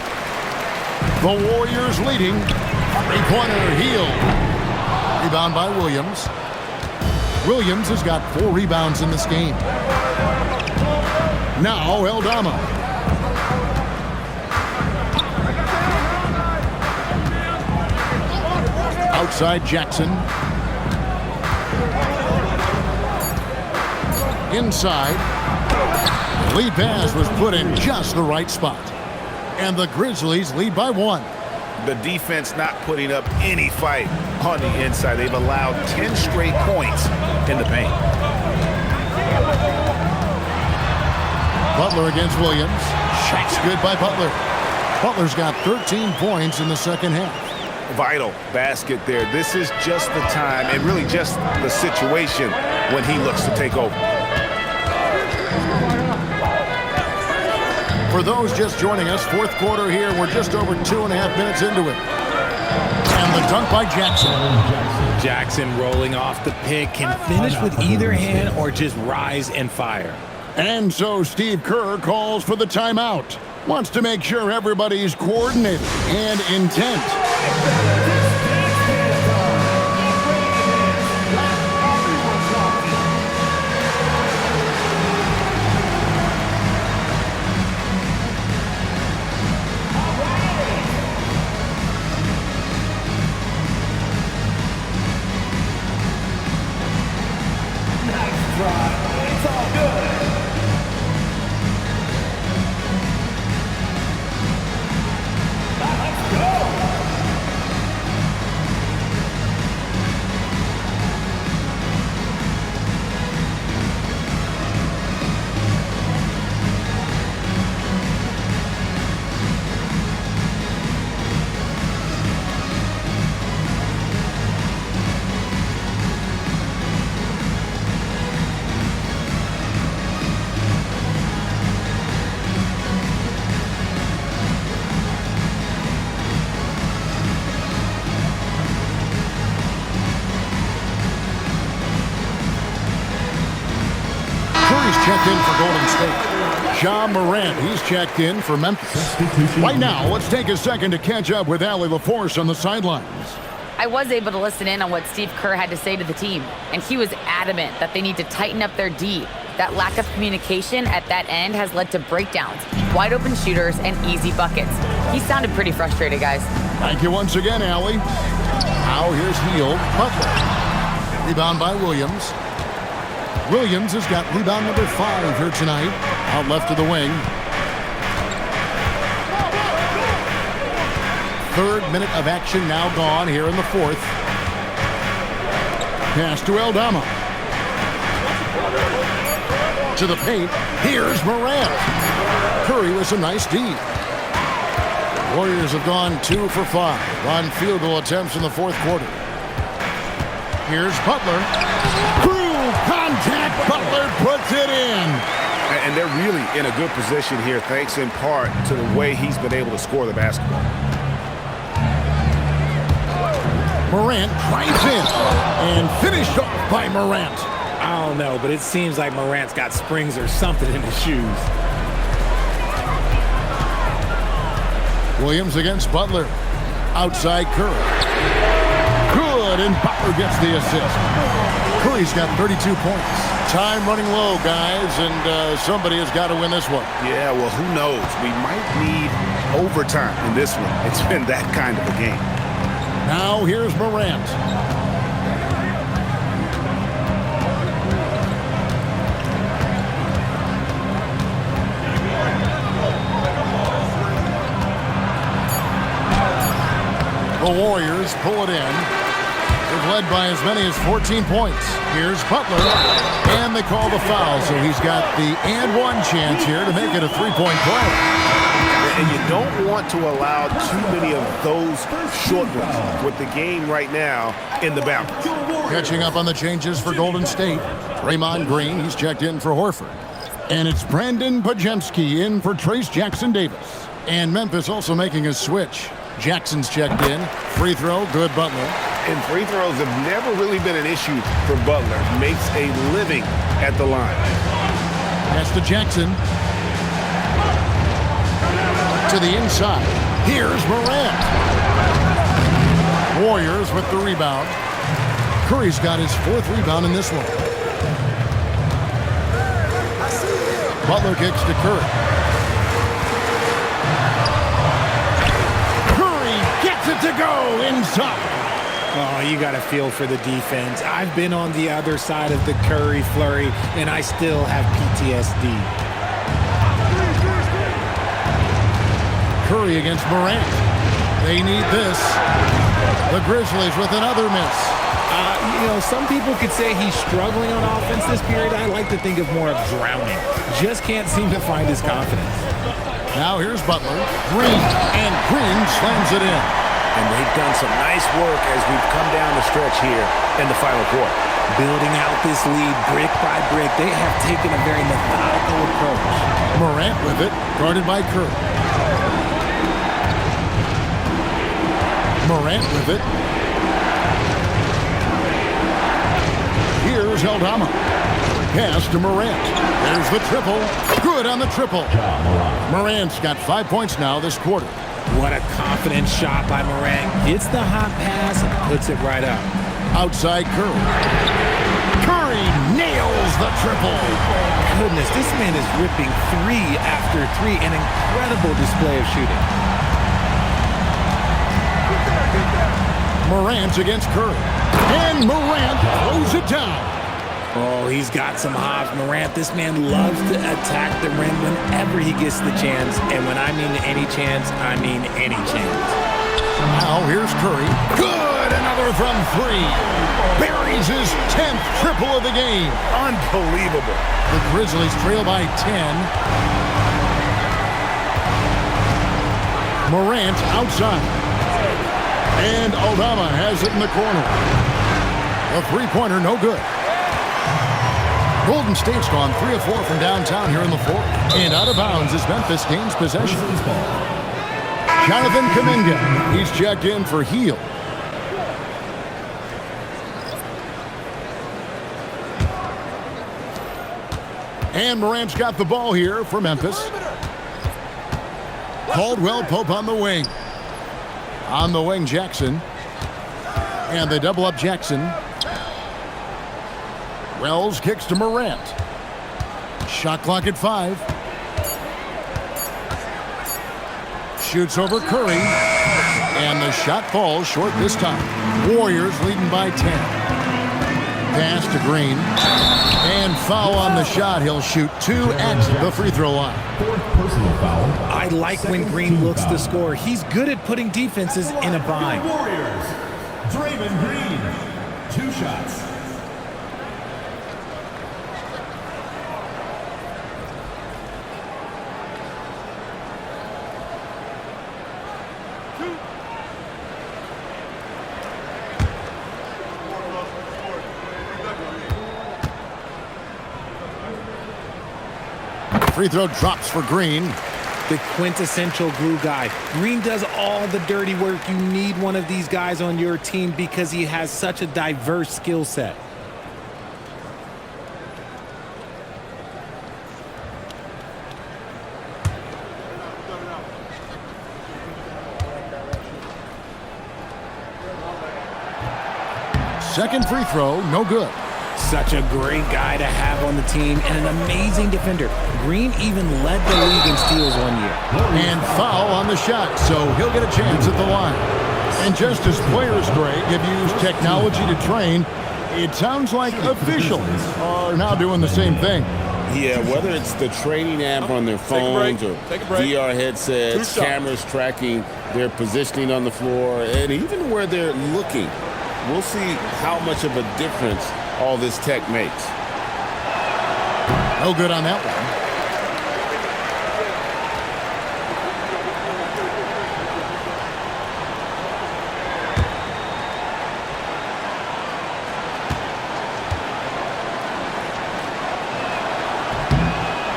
The Warriors leading. Three-pointer, Hield. Rebound by Williams. Williams has got 4 rebounds in this game. Now Aldama. Outside Jackson. Inside. Lead pass was put in just the right spot. And the Grizzlies lead by 1. The defense not putting up any fight on the inside. They've allowed 10 straight points in the paint. Butler against Williams. Shots good by Butler. Butler's got 13 points in the second half. Vital basket there. This is just the time, and really just the situation, when he looks to take over. For those just joining us, fourth quarter here. We're just over 2.5 minutes into it. And the dunk by Jackson. Jackson rolling off the pick, can finish with either hand or just rise and fire. And so Steve Kerr calls for the timeout. Wants to make sure everybody's coordinated and intent. is checked in for Golden State. Ja Morant, he's checked in for Memphis. Right now, let's take a second to catch up with Allie LaForce on the sidelines. I was able to listen in on what Steve Kerr had to say to the team, and he was adamant that they need to tighten up their D. That lack of communication at that end has led to breakdowns, wide open shooters, and easy buckets. He sounded pretty frustrated, guys. Thank you once again, Allie. Now here's Hield. Butler. Rebound by Williams. Williams has got rebound number 5 here tonight. Out left of the wing. Third minute of action now gone here in the fourth. Pass to Aldama. To the paint. Here's Morant. Curry with some nice D. Warriors have gone 2 for 5 on field goal attempts in the fourth quarter. Here's Butler. Through contact, Butler puts it in. And they're really in a good position here, thanks in part to the way he's been able to score the basketball. Morant drives in and finished off by Morant. I don't know, but it seems like Morant's got springs or something in his shoes. Williams against Butler. Outside Curry. Good, and Butler gets the assist. Curry's got 32 points. Time running low, guys, and somebody has got to win this one. Yeah, well, who knows? We might need overtime in this one. It's been that kind of a game. Now here's Morant. The Warriors pull it in. They've led by as many as 14 points. Here's Butler, and they call the foul, so he's got the and one chance here to make it a three-point play. And you don't want to allow too many of those short ones with the game right now in the balance. Catching up on the changes for Golden State. Draymond Green, he's checked in for Horford. And it's Brandon Podziemski in for Trace Jackson-Davis. And Memphis also making a switch. Jackson's checked in. Free throw, good Butler. And free throws have never really been an issue for Butler. Makes a living at the line. Pass to Jackson. To the inside. Here's Morant. Warriors with the rebound. Curry's got his 4th rebound in this one. Butler kicks to Curry. Curry gets it to go inside. Oh, you got to feel for the defense. I've been on the other side of the Curry flurry, and I still have PTSD. Curry against Morant. They need this. The Grizzlies with another miss. Some people could say he's struggling on offense this period. I like to think of more of drowning. Just can't seem to find his confidence. Now here's Butler. Green, and Green slams it in. And they've done some nice work as we've come down the stretch here in the final quarter. Building out this lead brick by brick. They have taken a very methodical approach. Morant with it, guarded by Curry. Morant with it. Here's Aldama. Pass to Morant. There's the triple. Good on the triple. Morant's got 5 points now this quarter. What a confident shot by Morant. Gets the hot pass and puts it right up. Outside Curry. Curry nails the triple. Goodness, this man is ripping 3 after 3. An incredible display of shooting. Morant against Curry. And Morant throws it down. Oh, he's got some hops. Morant, this man loves to attack the rim whenever he gets the chance. And when I mean any chance, I mean any chance. Now here's Curry. Good! Another from 3. Buries his 10th triple of the game. Unbelievable. The Grizzlies trail by 10. Morant outside. And Aldama has it in the corner. A three-pointer, no good. Golden State's gone 3 of 4 from downtown here in the fourth. And out of bounds as Memphis gains possession. Jonathan Kuminga, he's checked in for Hield. And Morant's got the ball here for Memphis. Caldwell Pope on the wing. On the wing, Jackson. And they double up Jackson. Wells kicks to Morant. Shot clock at 5. Shoots over Curry. And the shot falls short this time. Warriors leading by 10. Pass to Green. And foul on the shot. He'll shoot 2 at the free throw line. I like when Green looks to score. He's good at putting defenses in a bind. Warriors, Draymond Green, 2 shots. Free throw drops for Green. The quintessential glue guy. Green does all the dirty work. You need one of these guys on your team because he has such a diverse skill set. Second free throw, no good. Such a great guy to have on the team and an amazing defender. Green even led the league in steals one year. And foul on the shot, so he'll get a chance at the line. And just as players, Greg, have used technology to train, it sounds like officials are now doing the same thing. Yeah, whether it's the training app on their phones or VR headsets, cameras tracking their positioning on the floor, and even where they're looking, we'll see how much of a difference all this tech makes. No good on that one.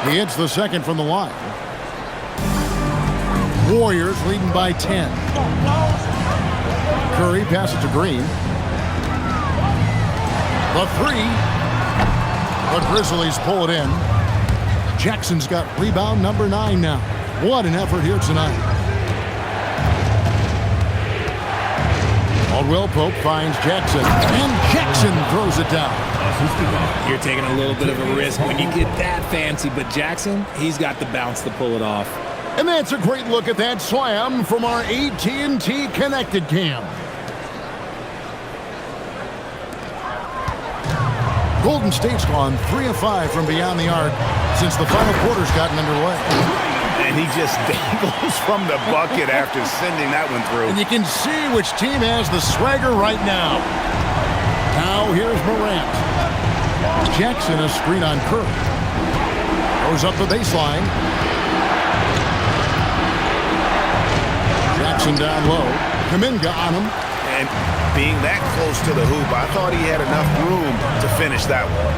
He hits the second from the line. Warriors leading by 10. Curry passes to Green. The 3. The Grizzlies pull it in. Jackson's got rebound number 9 now. What an effort here tonight. Caldwell Pope finds Jackson. And Jackson throws it down. You're taking a little bit of a risk when you get that fancy, but Jackson, he's got the bounce to pull it off. And that's a great look at that slam from our AT&T Connected Cam. Golden State's gone 3 of 5 from beyond the arc since the final quarter's gotten underway. And he just dangles from the bucket after sending that one through. And you can see which team has the swagger right now. Now here's Morant. Jackson a screen on Curry. Goes up the baseline. Jackson down low. Kuminga on him. And being that close to the hoop, I thought he had enough room to finish that one.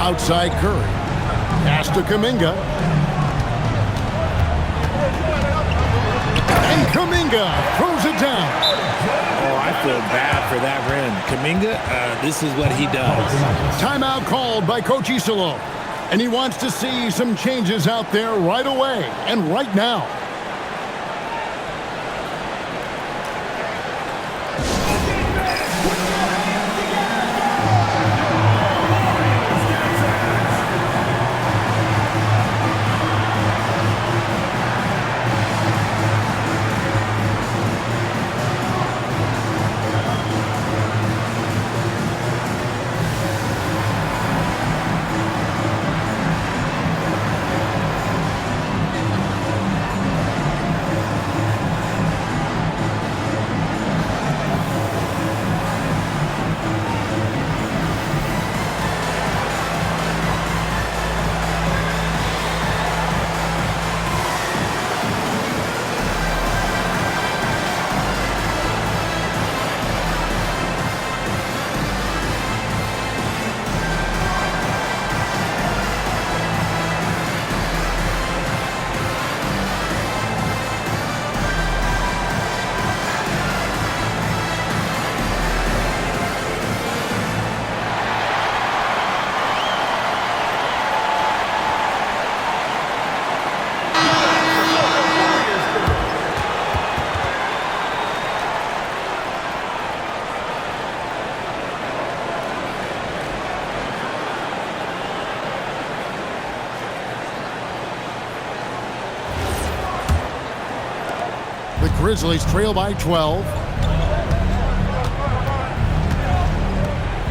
Outside Curry. Pass to Kuminga. And Kuminga throws it down. Oh, I feel bad for that rim. Kuminga, this is what he does. Timeout called by Coach Isolo. And he wants to see some changes out there right away and right now. Grizzlies trail by 12.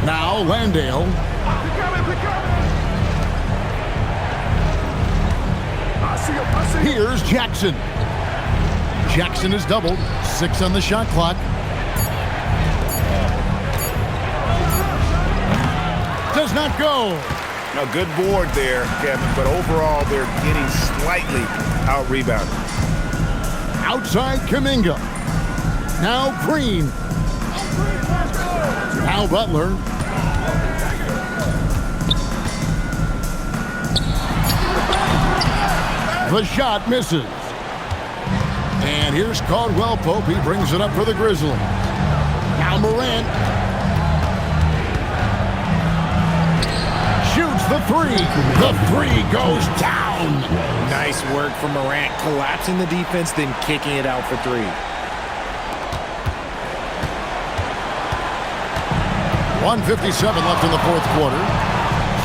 Now Landale. Here's Jackson. Jackson is doubled. 6 on the shot clock. Does not go. A good board there, Kevin, but overall they're getting slightly out-rebounded. Outside Kuminga. Now Green. Now Butler. The shot misses. And here's Caldwell Pope. He brings it up for the Grizzlies. Now Morant. Shoots the three. The three goes down. Nice work from Morant, collapsing the defense, then kicking it out for 3. 1:57 left in the fourth quarter.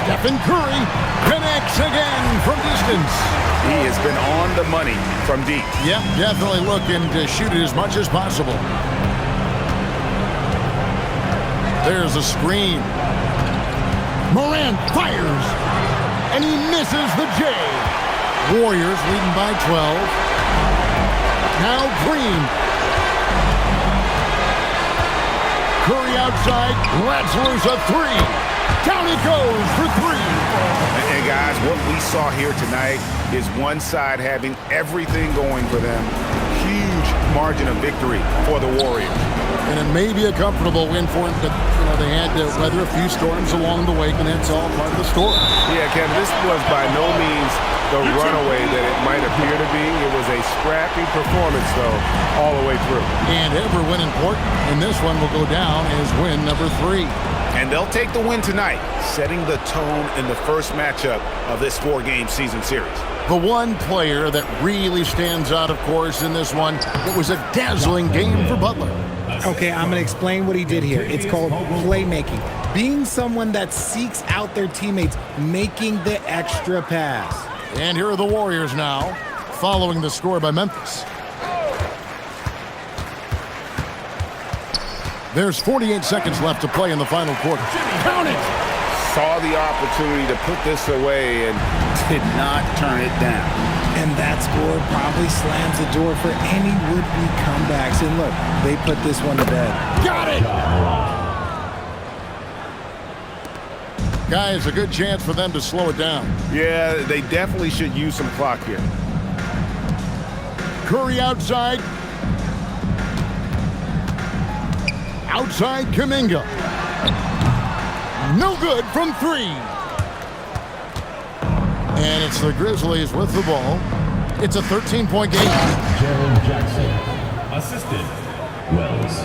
Stephen Curry connects again from distance. He has been on the money from deep. Yep, definitely looking to shoot it as much as possible. There's a screen. Morant fires, and he misses the J. Warriors leading by 12. Now Green. Curry outside, lets loose a 3. Down it goes for 3. And guys, what we saw here tonight is one side having everything going for them. Huge margin of victory for the Warriors. And it may be a comfortable win for them, but they had to weather a few storms along the way, and that's all part of the story. Yeah, Kevin, this was by no means the runaway that it might appear to be. It was a scrappy performance, though, all the way through. And every win important, and this one will go down as win number 3. And they'll take the win tonight, setting the tone in the first matchup of this 4-game season series. The one player that really stands out, of course, in this one, it was a dazzling game for Butler. Okay, I'm going to explain what he did here. It's called playmaking. Being someone that seeks out their teammates, making the extra pass. And here are the Warriors now, following the score by Memphis. There's 48 seconds left to play in the final quarter. Count it! Saw the opportunity to put this away and did not turn it down. And that score probably slams the door for any would-be comebacks. And look, they put this one to bed. Got it! Guys, a good chance for them to slow it down. Yeah, they definitely should use some clock here. Curry outside. Outside Kuminga. No good from 3. And it's the Grizzlies with the ball. It's a 13-point game. Jaren Jackson. Assistant, Wells.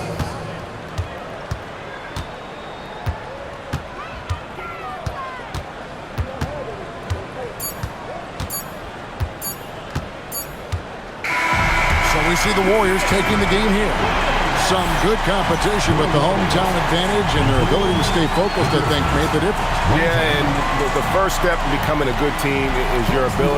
So we see the Warriors taking the game here. Some good competition, but the hometown advantage and their ability to stay focused, I think, made the difference. Yeah, and the first step in becoming a good team is your ability